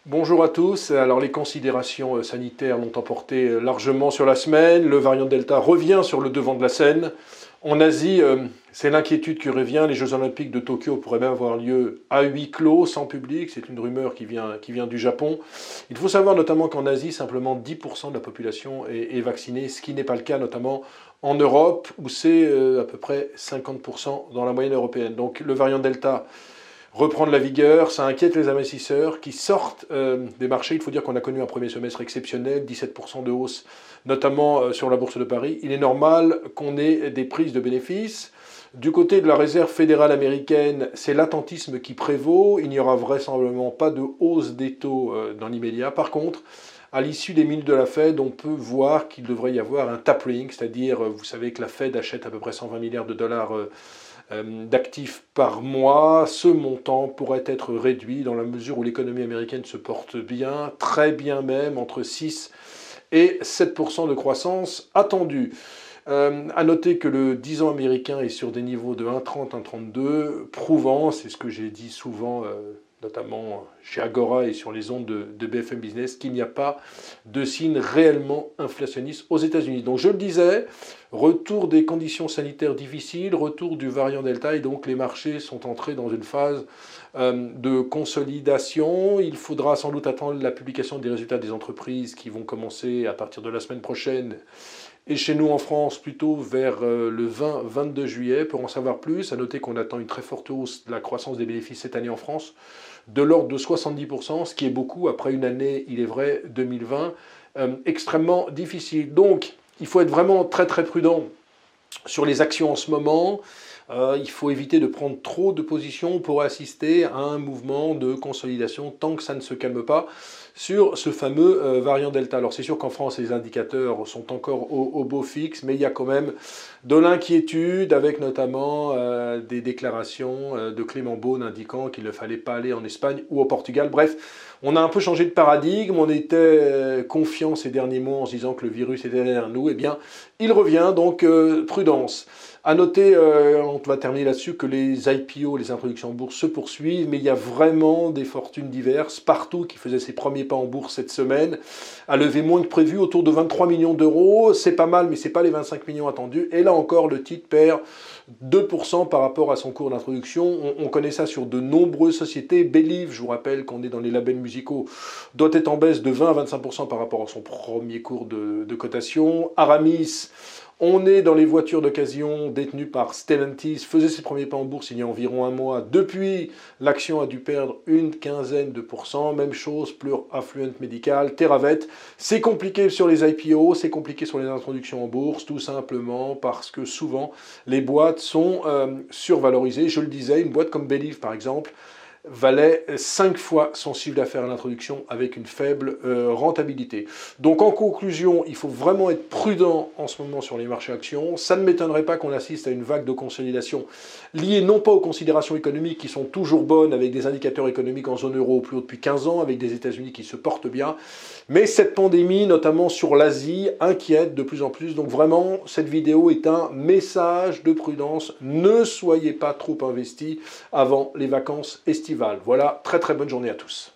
Bonjour à tous. Alors les considérations sanitaires l'ont emporté largement sur la semaine. Le variant Delta revient sur le devant de la scène. En Asie, c'est l'inquiétude qui revient. Les Jeux Olympiques de Tokyo pourraient même avoir lieu à huis clos, sans public. C'est une rumeur qui vient du Japon. Il faut savoir notamment qu'en Asie, simplement 10% de la population est vaccinée, ce qui n'est pas le cas notamment en Europe, où c'est à peu près 50% dans la moyenne européenne. Donc le variant Delta reprend de la vigueur, ça inquiète les investisseurs qui sortent des marchés. Il faut dire qu'on a connu un premier semestre exceptionnel, 17% de hausse, notamment sur la bourse de Paris. Il est normal qu'on ait des prises de bénéfices. Du côté de la réserve fédérale américaine, c'est l'attentisme qui prévaut. Il n'y aura vraisemblablement pas de hausse des taux dans l'immédiat. Par contre, à l'issue des minutes de la Fed, on peut voir qu'il devrait y avoir un tapering, c'est-à-dire, vous savez que la Fed achète à peu près 120 milliards de dollars d'actifs par mois. Ce montant pourrait être réduit dans la mesure où l'économie américaine se porte bien, très bien même, entre 6 et 7% de croissance attendue. À noter que le 10 ans américain est sur des niveaux de 1,30, 1,32, prouvant, c'est ce que j'ai dit souvent, notamment chez Agora et sur les ondes de BFM Business, qu'il n'y a pas de signe réellement inflationniste aux États-Unis. Donc je le disais, retour des conditions sanitaires difficiles, retour du variant Delta, et donc les marchés sont entrés dans une phase de consolidation. Il faudra sans doute attendre la publication des résultats des entreprises qui vont commencer à partir de la semaine prochaine. Et chez nous en France, plutôt vers le 20-22 juillet, pour en savoir plus. À noter qu'on attend une très forte hausse de la croissance des bénéfices cette année en France, de l'ordre de 70%, ce qui est beaucoup après une année, il est vrai, 2020, extrêmement difficile. Donc, il faut être vraiment très très prudent sur les actions en ce moment. Il faut éviter de prendre trop de positions pour assister à un mouvement de consolidation tant que ça ne se calme pas sur ce fameux variant Delta. Alors c'est sûr qu'en France, les indicateurs sont encore au beau fixe, mais il y a quand même de l'inquiétude avec notamment des déclarations de Clément Beaune indiquant qu'il ne fallait pas aller en Espagne ou au Portugal. Bref, on a un peu changé de paradigme, on était confiant ces derniers mois en se disant que le virus était derrière nous. Eh bien, il revient, donc prudence. À noter, on va terminer là-dessus, que les IPO, les introductions en bourse, se poursuivent, mais il y a vraiment des fortunes diverses partout qui faisaient ses premiers pas en bourse cette semaine, a levé moins que prévu, autour de 23 millions d'euros. C'est pas mal, mais c'est pas les 25 millions attendus. Et là encore, le titre perd 2% par rapport à son cours d'introduction. On connaît ça sur de nombreuses sociétés. Believe, je vous rappelle qu'on est dans les labels musicaux, doit être en baisse de 20 à 25% par rapport à son premier cours de cotation. Aramis, on est dans les voitures d'occasion détenues par Stellantis, faisait ses premiers pas en bourse il y a environ un mois. Depuis, l'action a dû perdre une quinzaine de pourcents. Même chose, Plur Affluent Medical, Terravet. C'est compliqué sur les IPO, c'est compliqué sur les introductions en bourse, tout simplement parce que souvent, les boîtes sont survalorisées. Je le disais, une boîte comme Believe, par exemple, valait 5 fois son chiffre d'affaires à l'introduction avec une faible rentabilité. Donc en conclusion, il faut vraiment être prudent en ce moment sur les marchés actions. Ça ne m'étonnerait pas qu'on assiste à une vague de consolidation liée non pas aux considérations économiques qui sont toujours bonnes avec des indicateurs économiques en zone euro au plus haut depuis 15 ans, avec des États-Unis qui se portent bien, mais cette pandémie, notamment sur l'Asie, inquiète de plus en plus. Donc vraiment, cette vidéo est un message de prudence. Ne soyez pas trop investis avant les vacances estivales. Voilà, très très bonne journée à tous.